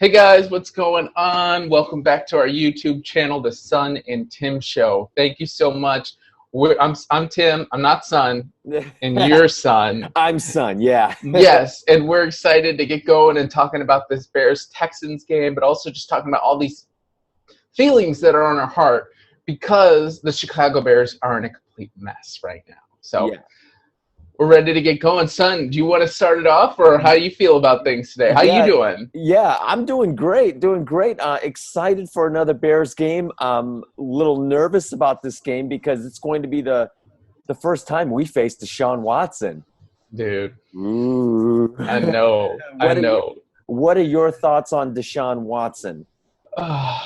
Hey guys, what's going on? Welcome back to our YouTube channel, The Son and Tim Show. Thank you so much. I'm Tim. I'm not Son, and you're Son. I'm Son, yeah. Yes, and we're excited to get going and talking about this Bears-Texans game, but also just talking about all these feelings that are on our heart because the Chicago Bears are in a complete mess right now. So Yeah. we're ready to get going. Son, do you want to start it off, or how do you feel about things today? How you Yeah, doing? yeah, I'm doing great, excited for another Bears game. A little nervous about this game because it's going to be the first time we face Deshaun Watson. Dude, Ooh. I know. I What are you, know. what are your thoughts on Deshaun Watson? I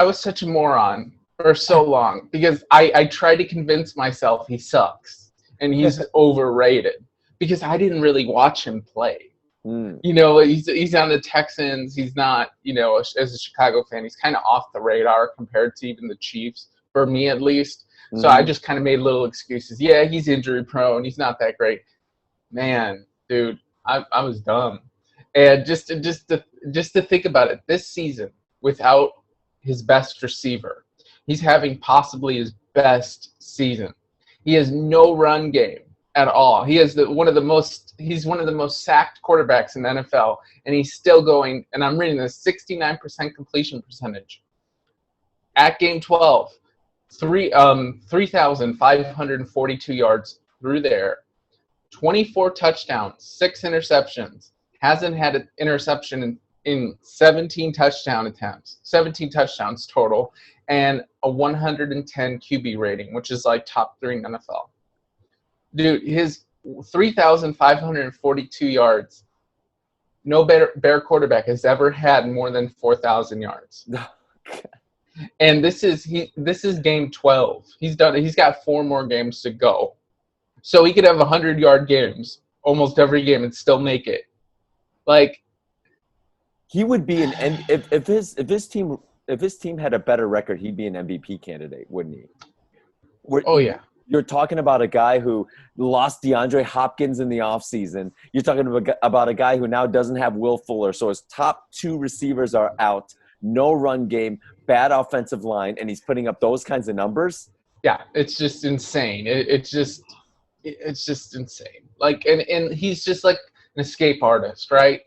was such a moron for so long because I tried to convince myself he sucks and he's overrated because I didn't really watch him play. Mm, He's on the Texans. He's not, as a Chicago fan, he's kind of off the radar compared to even the Chiefs, for me at least. So I mhm. just kind of made little excuses. Yeah, he's injury prone. He's not that great. Man, dude, I was dumb. And just to think about it, this season without his best receiver, he's having possibly his best season. He has no run game at all. He has he's one of the most sacked quarterbacks in the NFL, and he's still going. And I'm reading this 69% completion percentage at game 12, 3,542 yards through there, 24 touchdowns, 6 interceptions. Hasn't had an interception in 17 touchdown attempts, 17 touchdowns total, and a 110 QB rating, which is like top 3 in NFL. Dude, his 3,542 yards, no Bear quarterback has ever had more than 4,000 yards. And this is game 12. He's got 4 more games to go. So he could have 100-yard games almost every game and still make it. Like, He would be if his team had a better record, he'd be an MVP candidate, wouldn't he? oh yeah. You're talking about a guy who lost DeAndre Hopkins in the offseason. You're talking about a guy who now doesn't have Will Fuller, so his top 2 receivers are out, no run game, bad offensive line, and he's putting up those kinds of numbers. Yeah, it's just insane. It's just insane. Like, and he's just like an escape artist, right?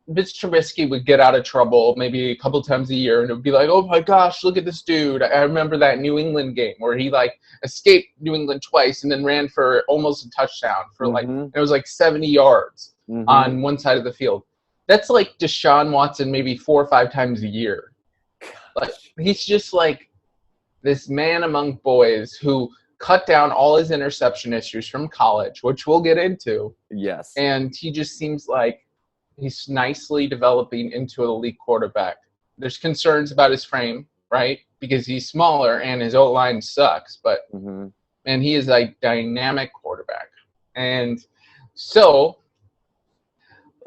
Mitch Trubisky would get out of trouble maybe a couple times a year, and it would be like, oh my gosh, look at this dude. I remember that New England game where he like escaped New England twice and then ran for almost a touchdown for it was like 70 yards on one side of the field. That's like Deshaun Watson maybe 4 or 5 times a year. Like, he's just like this man among boys who cut down all his interception issues from college, which we'll get into. Yes. And he just seems like he's nicely developing into an elite quarterback. There's concerns about his frame, right? Because he's smaller and his O-line sucks. But, and he is a dynamic quarterback. And so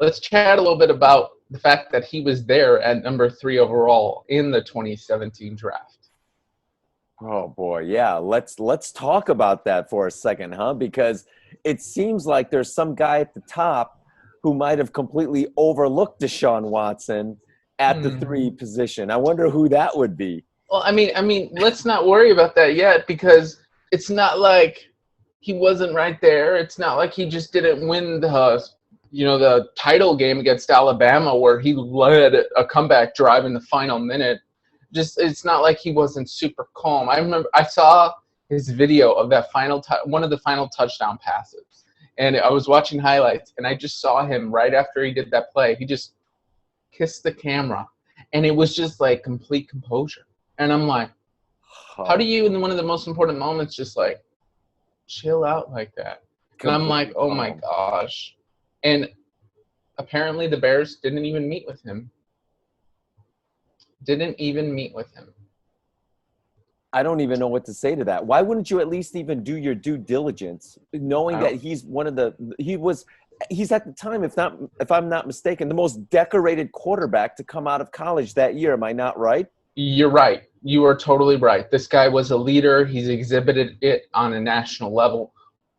let's chat a little bit about the fact that he was there at number 3 overall in the 2017 draft. Oh boy, yeah. Let's talk about that for a second, huh? Because it seems like there's some guy at the top who might have completely overlooked Deshaun Watson at the 3 position. I wonder who that would be. Well, I mean, let's not worry about that yet because it's not like he wasn't right there. It's not like he just didn't win the title game against Alabama where he led a comeback drive in the final minute. It's not like he wasn't super calm. I remember I saw his video of that one of the final touchdown passes. And I was watching highlights, and I just saw him right after he did that play. He just kissed the camera, and it was just like complete composure. And I'm like, how do you, in one of the most important moments, just like chill out like that? And I'm like, oh my gosh. And apparently the Bears didn't even meet with him. I don't even know what to say to that. Why wouldn't you at least even do your due diligence, knowing that he's at the time, if I'm not mistaken, the most decorated quarterback to come out of college that year. Am I not right? You're right. You are totally right. This guy was a leader. He's exhibited it on a national level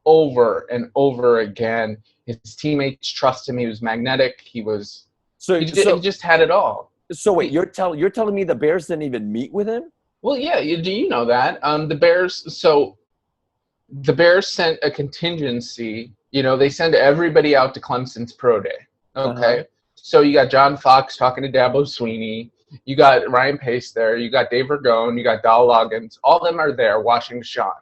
over and over again. His teammates trust him. He was magnetic. He was So He just had it all. so wait, you're telling me the Bears didn't even meet with him? Well, yeah, do you know that? The Bears. So the Bears sent a contingency. They send everybody out to Clemson's Pro Day. Okay. Uh-huh. So you got John Fox talking to Dabo Sweeney. You got Ryan Pace there. You got Dave Ragone. You got Dal Loggins. All of them are there watching Deshaun.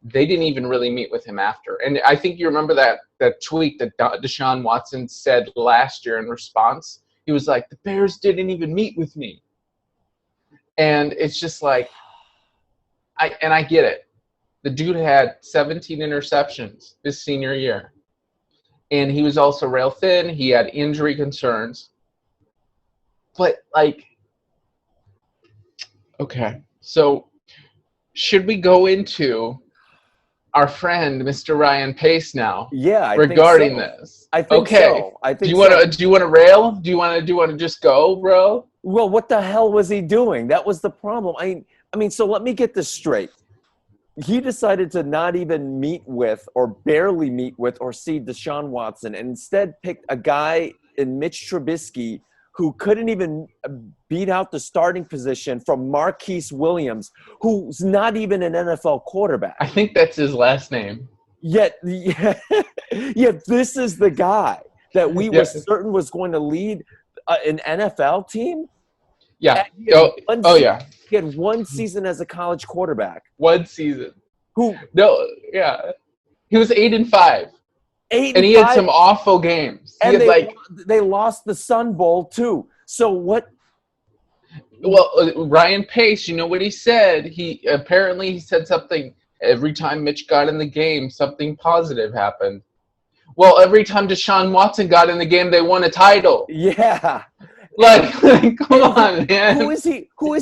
They didn't even really meet with him after. And I think you remember that tweet that Deshaun Watson said last year in response. He was like, the Bears didn't even meet with me. And it's just like, I get it. The dude had 17 interceptions his senior year. And he was also rail thin. He had injury concerns. But, okay. So, should we go into our friend, Mr. Ryan Pace, now? Yeah, regarding think so. this. I think so. I think do you want to rail? Do you want to just go, bro? Well, what the hell was he doing? That was the problem. I mean, so let me get this straight. He decided to not even meet with or barely meet with or see Deshaun Watson and instead picked a guy in Mitch Trubisky who couldn't even beat out the starting position from Marquise Williams, who's not even an NFL quarterback. I think that's his last name. Yet this is the guy that we were certain was going to lead an NFL team. Yeah. Yeah. He had one season as a college quarterback. One season. Who? No. Yeah. He was 8-5. And he had some awful games. And they lost the Sun Bowl too. So what? Well, Ryan Pace, you know what he said? He said something. Every time Mitch got in the game, something positive happened. Well, every time Deshaun Watson got in the game, they won a title. Yeah. Come on, man. Who is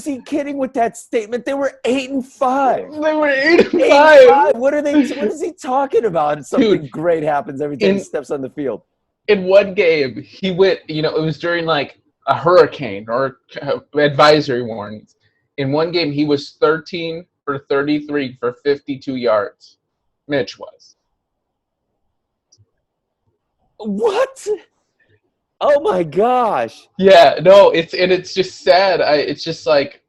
he kidding with that statement? They were 8-5. They were 8-5. What is he talking about? Something great happens every time he steps on the field. In one game, he went, it was during a hurricane or advisory warnings. In one game, he was 13 for 33 for 52 yards. Mitch was. What? Oh my gosh. Yeah, no, it's just sad. It's just like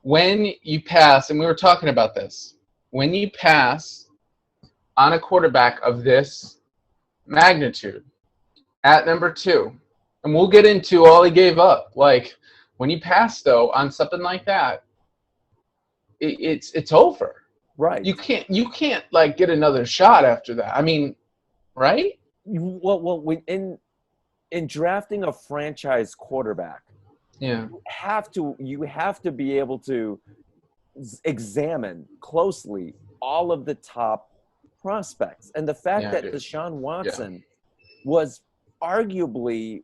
when you pass, and we were talking about this, when you pass on a quarterback of this magnitude at number 2, and we'll get into all he gave up. When you pass though on something like that, it's over. Right. You can't get another shot after that. I mean, right? Well, in drafting a franchise quarterback, yeah, you have to be able to examine closely all of the top prospects, and the fact that Deshaun Watson was arguably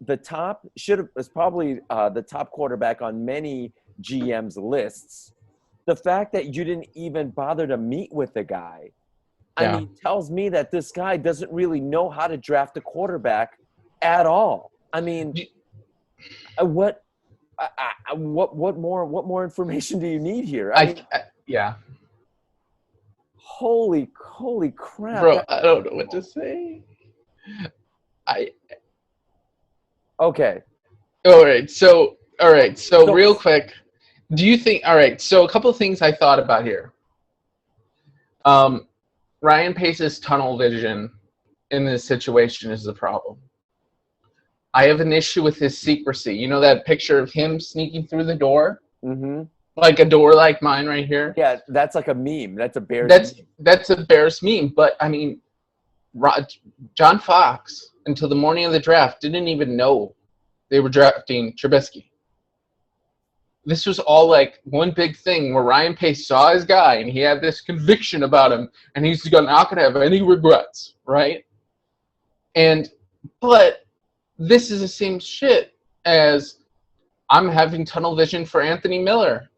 the top was probably the top quarterback on many GM's lists. The fact that you didn't even bother to meet with the guy, I mean, tells me that this guy doesn't really know how to draft a quarterback at all. I mean, what more information do you need here? Holy crap. Bro, I don't know what to say. Okay. All right. So real quick, do you think? All right. So a couple of things I thought about here. Ryan Pace's tunnel vision in this situation is the problem. I have an issue with his secrecy. You know that picture of him sneaking through the door? Mm-hmm. Like a door like mine right here? Yeah, that's like a meme. That's a Bears meme. That's a Bears meme. But, I mean, John Fox, until the morning of the draft, didn't even know they were drafting Trubisky. This was all one big thing where Ryan Pace saw his guy and he had this conviction about him and he's not going to have any regrets, right? But this is the same shit as I'm having tunnel vision for Anthony Miller.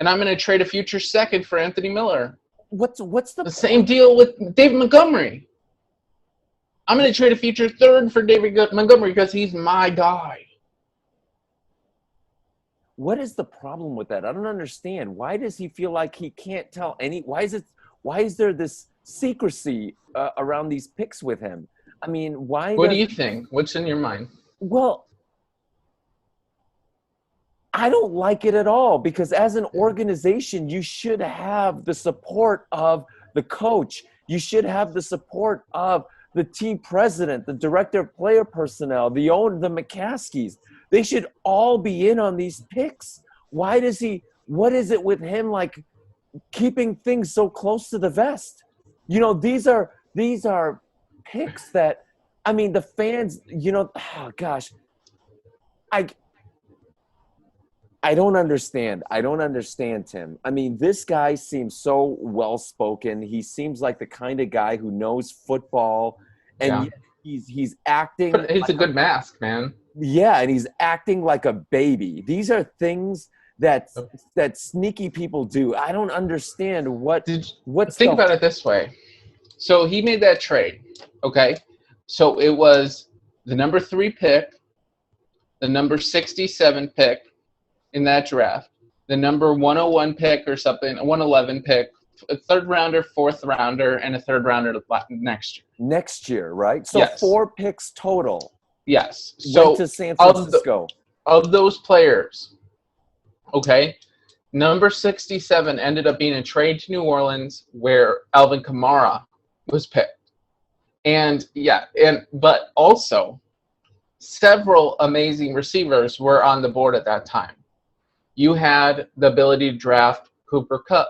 And I'm going to trade a future second for Anthony Miller. What's the same deal with David Montgomery. I'm going to trade a future third for David Montgomery because he's my guy. What is the problem with that? I don't understand. Why does he feel like he can't tell why is there this secrecy around these picks with him? I mean, why What do does you think? What's in your mind? well, I don't like it at all because as an organization, you should have the support of the coach. You should have the support of the team president, the director of player personnel, the owner, the McCaskies. They should all be in on these picks. Why does he? What is it with him like keeping things so close to the vest? You know, these are picks that, I mean, the fans. You know, oh gosh, I I don't understand. I don't understand, Tim. I mean, this guy seems so well-spoken. He seems like the kind of guy who knows football, and Yeah. yet he's acting But he's like a good mask, man. yeah, and he's acting like a baby. These are things that sneaky people do. I don't understand what's Think the about it this way. So he made that trade, okay? So it was the number 3 pick, the number 67 pick in that draft, the number 101 pick or something, a 111 pick, a third rounder, fourth rounder, and a third rounder next year. next year, right? So Yes. 4 picks total. Yes. So Went to San Francisco. of those players, okay, number 67 ended up being a trade to New Orleans where Alvin Kamara was picked. But also several amazing receivers were on the board at that time. You had the ability to draft Cooper Kupp.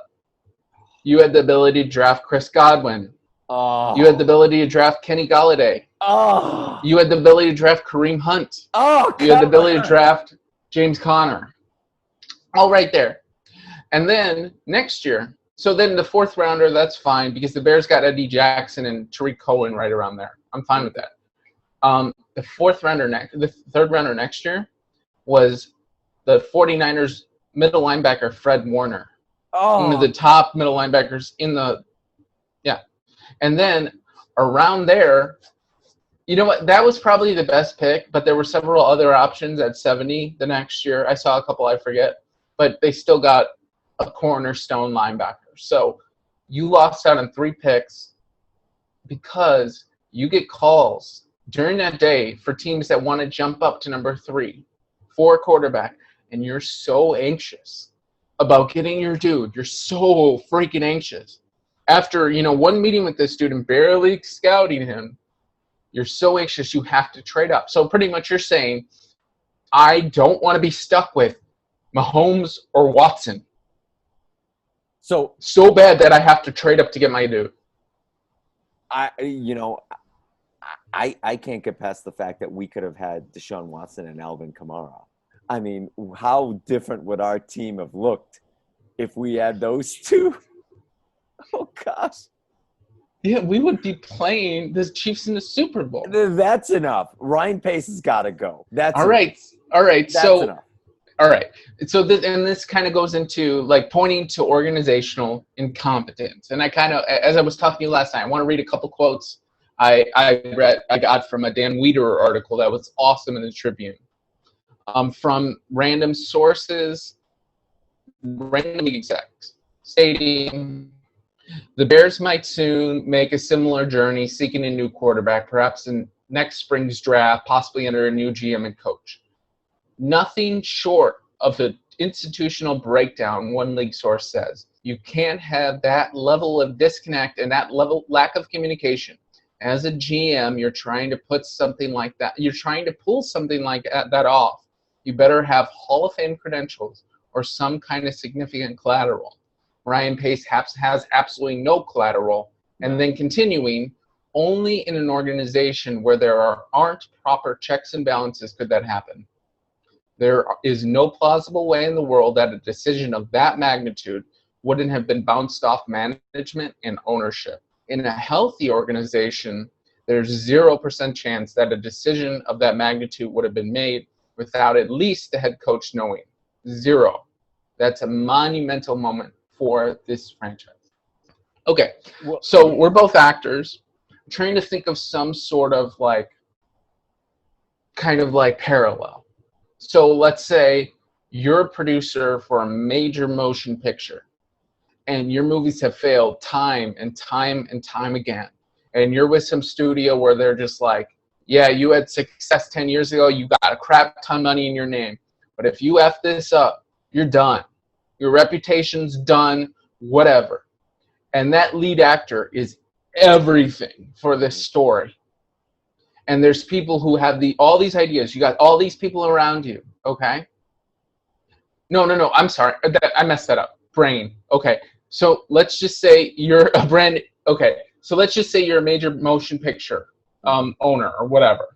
You had the ability to draft Chris Godwin. Oh. You had the ability to draft Kenny Golladay. Oh. You had the ability to draft Kareem Hunt. Oh, you had the ability to draft James Conner. All right there. And then next year, so then the fourth rounder, that's fine because the Bears got Eddie Jackson and Tariq Cohen right around there. I'm fine with that. The third rounder next year was the 49ers middle linebacker Fred Warner. One of the top middle linebackers in the And then around there, you know what? That was probably the best pick, but there were several other options at 70 the next year. I saw a couple I forget, but they still got a cornerstone linebacker. So you lost out on 3 picks because you get calls during that day for teams that want to jump up to number 3 for a quarterback, and you're so anxious about getting your dude. You're so freaking anxious. After, one meeting with this dude and barely scouting him, you're so anxious you have to trade up. So pretty much you're saying, I don't want to be stuck with Mahomes or Watson. So bad that I have to trade up to get my dude. I can't get past the fact that we could have had Deshaun Watson and Alvin Kamara. I mean, how different would our team have looked if we had those two? Oh, gosh. Yeah, we would be playing the Chiefs in the Super Bowl. That's enough. Ryan Pace has got to go. That's all right. Enough. All right. That's so, enough. All right. So this kind of goes into like pointing to organizational incompetence. And I kind of, as I was talking to you last night, I want to read a couple quotes I got from a Dan Wiederer article that was awesome in the Tribune. From random sources, random execs, stating the Bears might soon make a similar journey seeking a new quarterback, perhaps in next spring's draft, possibly under a new GM and coach. Nothing short of the institutional breakdown, one league source says. You can't have that level of disconnect and that level lack of communication. As a GM, you're trying to put something like that. You're trying to pull something like that off. You better have Hall of Fame credentials or some kind of significant collateral. Ryan Pace has absolutely no collateral. And then continuing, only in an organization where there aren't proper checks and balances could that happen. There is no plausible way in the world that a decision of that magnitude wouldn't have been bounced off management and ownership. In a healthy organization, there's 0% chance that a decision of that magnitude would have been made without at least the head coach knowing. 0. That's a monumental moment for this franchise. Okay, so we're both actors. I'm trying to think of some sort of parallel. So let's say you're a producer for a major motion picture and your movies have failed time and time and time again. and you're with some studio where they're just like, yeah, you had success 10 years ago, you got a crap ton of money in your name, but if you F this up, you're done. Your reputation's done, whatever. And that lead actor is everything for this story. And there's people who have all these ideas. You got all these people around you, okay? No, I'm sorry. I messed that up. Brain. Okay. So let's just say you're a brand. Okay. So let's just say you're a major motion picture owner or whatever.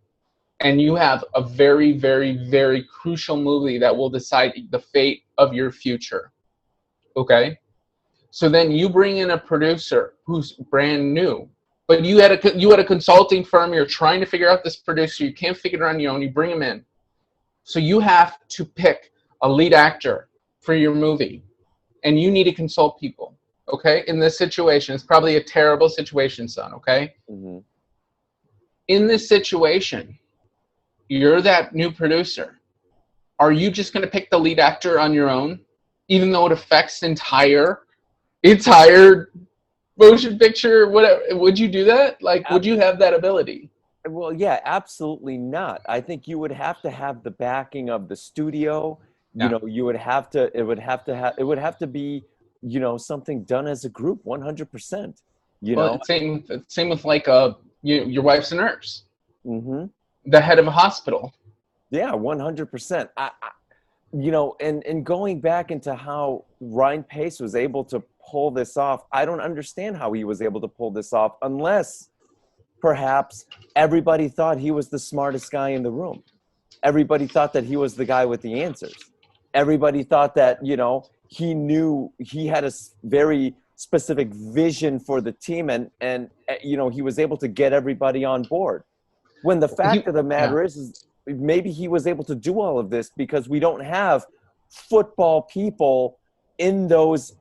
And you have a very, very, very crucial movie that will decide the fate of your future. Okay? So then you bring in a producer who's brand new. But you had a consulting firm. You're trying to figure out this producer. You can't figure it on your own. You bring him in. So you have to pick a lead actor for your movie. And you need to consult people. Okay? In this situation, it's probably a terrible situation, son. Okay? Mm-hmm. In this situation, you're that new producer. Are you just going to pick the lead actor on your own, even though it affects entire motion picture? Whatever? Would you do that? Like, would you have that ability? Well, yeah, absolutely not. I think you would have to have the backing of the studio. You know, you would have to. It would have to be, you know, something done as a group, 100%. You know, same with like your wife's a nurse. Mm-hmm. The head of a hospital. Yeah, 100%. You know, and going back into how Ryan Pace was able to pull this off, I don't understand how he was able to pull this off unless perhaps everybody thought he was the smartest guy in the room. Everybody thought that he was the guy with the answers. Everybody thought that, you know, he knew he had a very specific vision for the team and you know, he was able to get everybody on board. When the fact of the matter is maybe he was able to do all of this because we don't have football people in those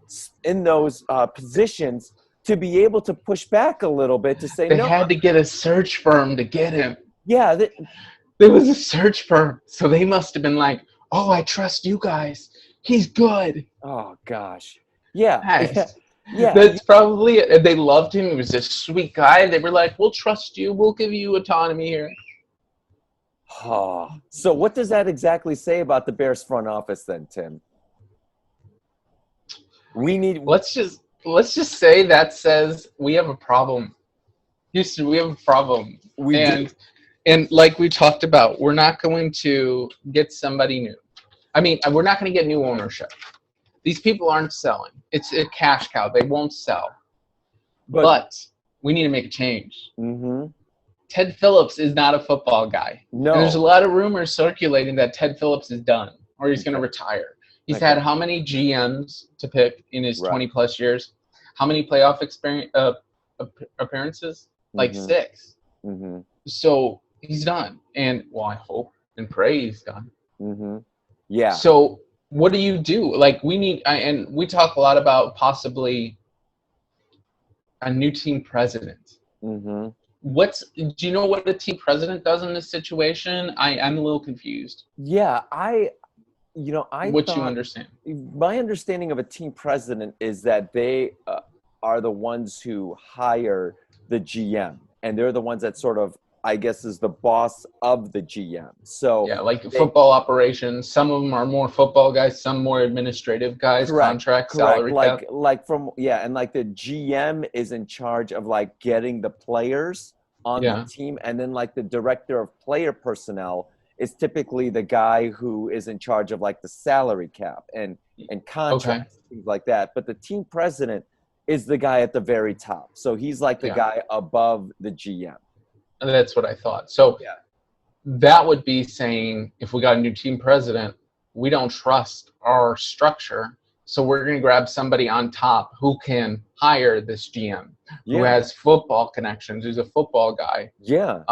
positions to be able to push back a little bit to say they had to get a search firm to get him. Yeah, there was a search firm, so they must have been like, "Oh, I trust you guys. He's good." Oh gosh, yeah. Nice. Yeah, that's probably it. They loved him. He was a sweet guy. They were like, "We'll trust you. We'll give you autonomy here." Oh, so what does that exactly say about the Bears front office then, Tim? Let's just say that says we have a problem. Houston, we have a problem. And like we talked about, we're not going to get somebody new. I mean, we're not going to get new ownership. These people aren't selling. It's a cash cow. They won't sell. But we need to make a change. Mm-hmm. Ted Phillips is not a football guy. No. And there's a lot of rumors circulating that Ted Phillips is done or he's going to retire. He's had how many GMs to pick in his 20-plus years? How many playoff appearances? Like 6. Mm-hmm. So he's done. And, well, I hope and pray he's done. Mm-hmm. Yeah. So what do you do? Like, we need – and we talk a lot about a new team president. Mm-hmm. Do you know what the team president does in this situation? I'm a little confused. Yeah, you understand? My understanding of a team president is that they are the ones who hire the GM, and they're the ones that sort of, I guess, is the boss of the GM. So yeah, like football operations. Some of them are more football guys, some more administrative guys. Contract, salary cap. And like the GM is in charge of like getting the players on the team, and then like the director of player personnel is typically the guy who is in charge of like the salary cap and contracts, things like that. But the team president is the guy at the very top. So he's like the guy above the GM. And that's what I thought. So that would be saying if we got a new team president, we don't trust our structure. So we're going to grab somebody on top who can hire this GM, who has football connections, who's a football guy. Yeah.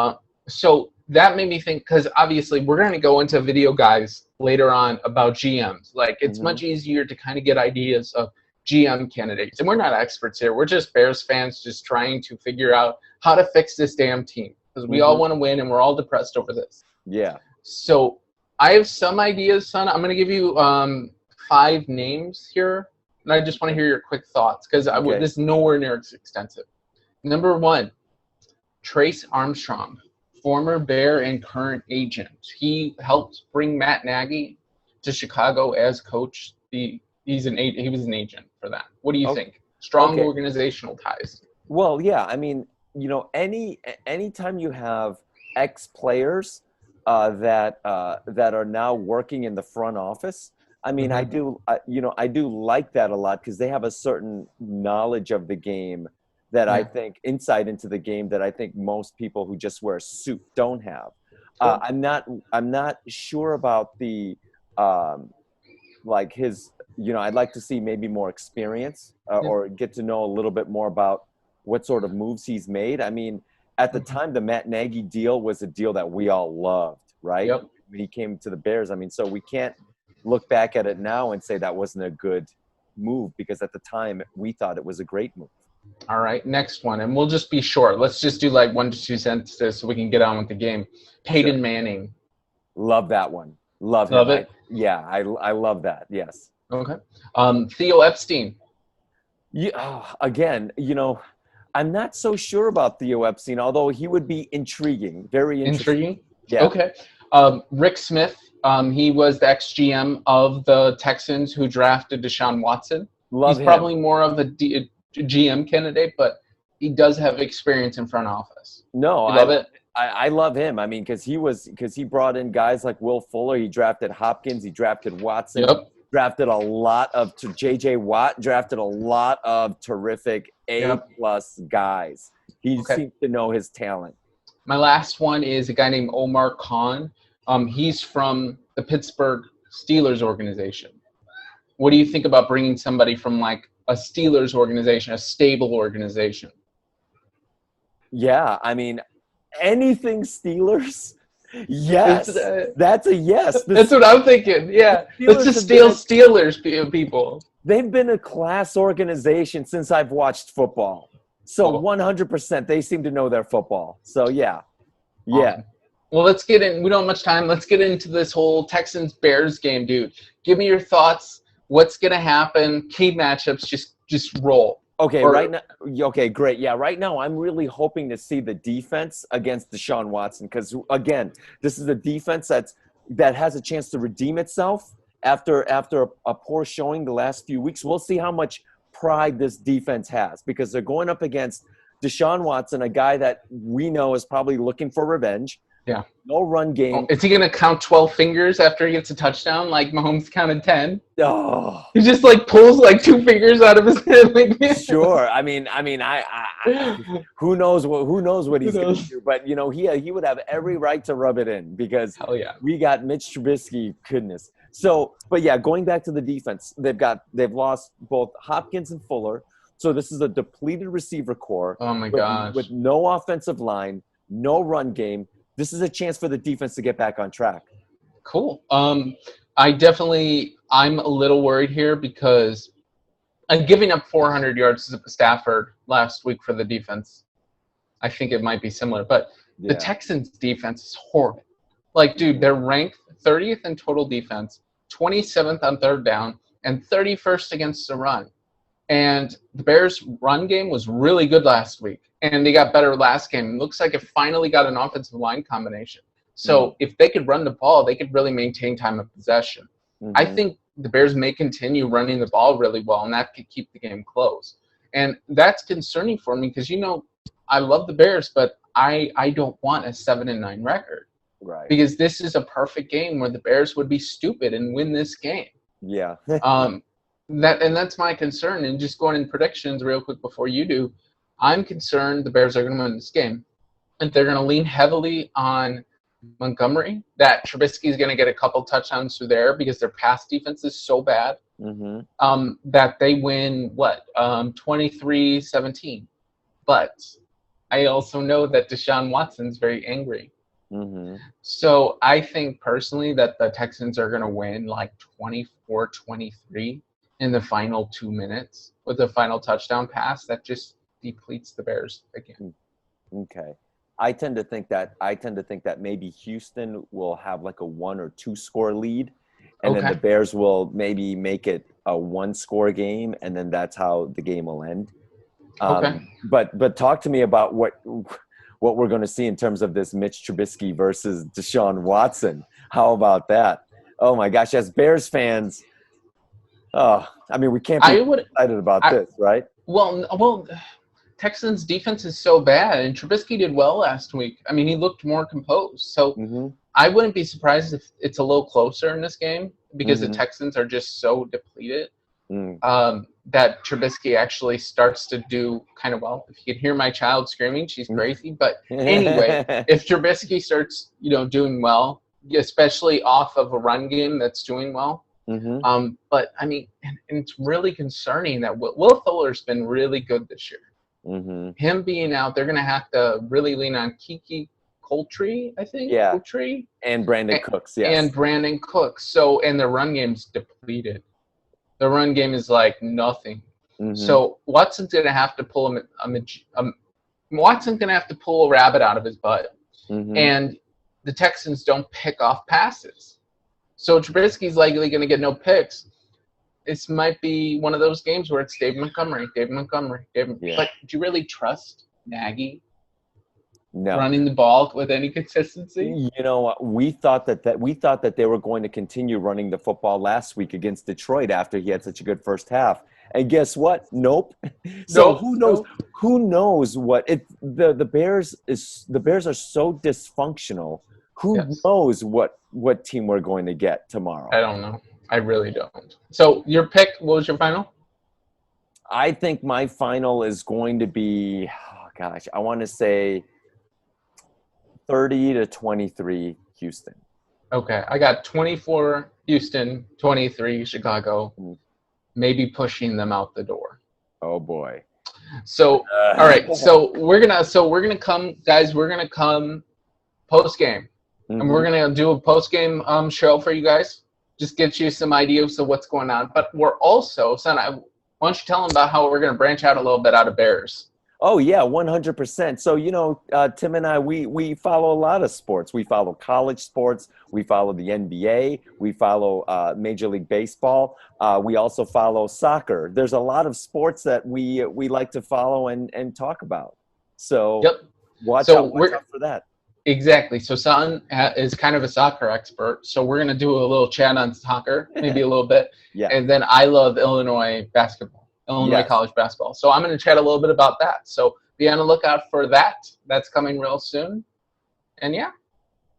So that made me think, because obviously we're going to go into video guys later on about GMs. Like, it's much easier to kind of get ideas of GM candidates. And we're not experts here. We're just Bears fans just trying to figure out how to fix this damn team. Because we all want to win, and we're all depressed over this. Yeah. So I have some ideas, son. I'm going to give you 5 names here, and I just want to hear your quick thoughts, because this is nowhere near as extensive. Number 1, Trace Armstrong, former Bear and current agent. He helped bring Matt Nagy to Chicago as coach. He was an agent for that. What do you think? Strong organizational ties. Well, yeah. I mean, anytime you have ex-players that are now working in the front office, I mean, I do like that a lot because they have a certain knowledge of the game that I think, insight into the game that I think most people who just wear a suit don't have. I'm not sure about the like his. I'd like to see maybe more experience or get to know a little bit more about what sort of moves he's made. I mean, at the time, the Matt Nagy deal was a deal that we all loved, right? Yep. When he came to the Bears. I mean, so we can't look back at it now and say that wasn't a good move because at the time we thought it was a great move. All right, next one, and we'll just be short. Let's just do like 1 to 2 sentences so we can get on with the game. Peyton Manning. Love that one. Love him. Love it? I love that. Yes. Okay. Theo Epstein. Yeah. Again, I'm not so sure about Theo Epstein, although he would be intriguing. Very interesting. Intriguing? Yeah. Okay. Rick Smith. He was the ex-GM of the Texans who drafted Deshaun Watson. He's probably more of a GM candidate, but he does have experience in front office. No, you love it. I love him. I mean, because he brought in guys like Will Fuller. He drafted Hopkins. He drafted Watson. Yep. Drafted a lot of J.J. Watt. Drafted a lot of terrific A-plus guys. He seems to know his talent. My last one is a guy named Omar Khan. He's from the Pittsburgh Steelers organization. What do you think about bringing somebody from like a Steelers organization, a stable organization? Yeah, I mean, anything Steelers? Yes, that's a yes. That's what I'm thinking. Yeah, let's just steal Steelers people. They've been a class organization since I've watched football. So 100%, they seem to know their football. So yeah. Well, let's get in. We don't have much time. Let's get into this whole Texans-Bears game, dude. Give me your thoughts. What's gonna happen? Key matchups. Just roll. Okay, right now. Okay, great. Yeah, right now I'm really hoping to see the defense against Deshaun Watson because again, this is a defense that has a chance to redeem itself after a poor showing the last few weeks. We'll see how much pride this defense has because they're going up against Deshaun Watson, a guy that we know is probably looking for revenge. Yeah. No run game. Is he going to count 12 fingers after he gets a touchdown like Mahomes counted 10? Oh. He just like pulls like 2 fingers out of his head. Like, sure. I mean, who knows what he's going to do? But he would have every right to rub it in because we got Mitch Trubisky. Goodness. So, but yeah, going back to the defense, they've lost both Hopkins and Fuller. So this is a depleted receiver core. Oh my gosh. With no offensive line, no run game. This is a chance for the defense to get back on track. Cool. I'm a little worried here because I'm giving up 400 yards to Stafford last week for the defense. I think it might be similar, but the Texans defense is horrible. Like, dude, they're ranked 30th in total defense, 27th on third down, and 31st against the run. And the Bears' run game was really good last week, and they got better last game. It looks like it finally got an offensive line combination. So if they could run the ball, they could really maintain time of possession. I think the Bears may continue running the ball really well, and that could keep the game close. And that's concerning for me because, I love the Bears, but I don't want a 7-9 record. Right. Because this is a perfect game where the Bears would be stupid and win this game. Yeah. That's my concern. And just going in predictions real quick before you do, I'm concerned the Bears are going to win this game. And they're going to lean heavily on Montgomery, that Trubisky is going to get a couple touchdowns through there because their pass defense is so bad that they win, 23-17. But I also know that Deshaun Watson's very angry. So I think personally that the Texans are going to win like 24-23 in the final 2 minutes with the final touchdown pass that just depletes the Bears again. Okay. I tend to think that maybe Houston will have like a 1 or 2 score lead, and then the Bears will maybe make it a 1 score game, and then that's how the game will end. But talk to me about what we're going to see in terms of this Mitch Trubisky versus Deshaun Watson. How about that? Oh my gosh, as Bears fans, I mean, we can't be excited about this, right? Well, Texans defense is so bad, and Trubisky did well last week. I mean, he looked more composed. So I wouldn't be surprised if it's a little closer in this game because the Texans are just so depleted that Trubisky actually starts to do kind of well. If you can hear my child screaming, she's crazy. But anyway, if Trubisky starts, doing well, especially off of a run game that's doing well. But I mean, and it's really concerning that Will Fuller's been really good this year. Him being out, they're going to have to really lean on Kiki Coultry, I think. Yeah. Coultry. And Brandon Cooks, yes. And Brandon Cooks. So, and the run game's depleted. The run game is like nothing. So Watson's going to have to pull Watson's going to have to pull a rabbit out of his butt. And the Texans don't pick off passes. So Trubisky's likely going to get no picks. This might be one of those games where it's David Montgomery. Yeah. But do you really trust Nagy running the ball with any consistency? You know what? We thought that they were going to continue running the football last week against Detroit after he had such a good first half. And guess what? Nope. So who knows? Who knows what the Bears are so dysfunctional. Who knows what team we're going to get tomorrow? I don't know. I really don't. So your pick, what was your final? I think my final is going to be, I want to say 30-23 Houston. Okay. I got 24 Houston, 23 Chicago, maybe pushing them out the door. Oh boy. So, all right. So we're going to come, guys, post game. And we're going to do a post-game show for you guys. Just get you some ideas of what's going on. But we're also, son, why don't you tell them about how we're going to branch out a little bit out of Bears? Oh, yeah, 100%. So, Tim and I, we follow a lot of sports. We follow college sports. We follow the NBA. We follow Major League Baseball. We also follow soccer. There's a lot of sports that we like to follow and talk about. So watch out for that. Exactly. So Son is kind of a soccer expert. So we're going to do a little chat on soccer, maybe a little bit. And then I love Illinois college basketball. So I'm going to chat a little bit about that. So be on the lookout for that. That's coming real soon. And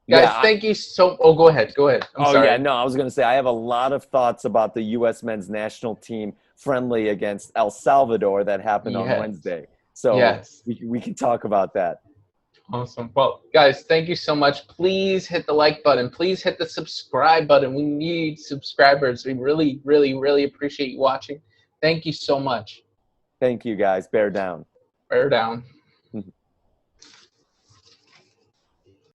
guys, thank you so. Oh, go ahead. I'm sorry. No, I was going to say I have a lot of thoughts about the U.S. men's national team friendly against El Salvador that happened on Wednesday. So we can talk about that. Awesome. Well, guys, thank you so much. Please hit the like button. Please hit the subscribe button. We need subscribers. We really, really, really appreciate you watching. Thank you so much. Thank you, guys. Bear down. Bear down.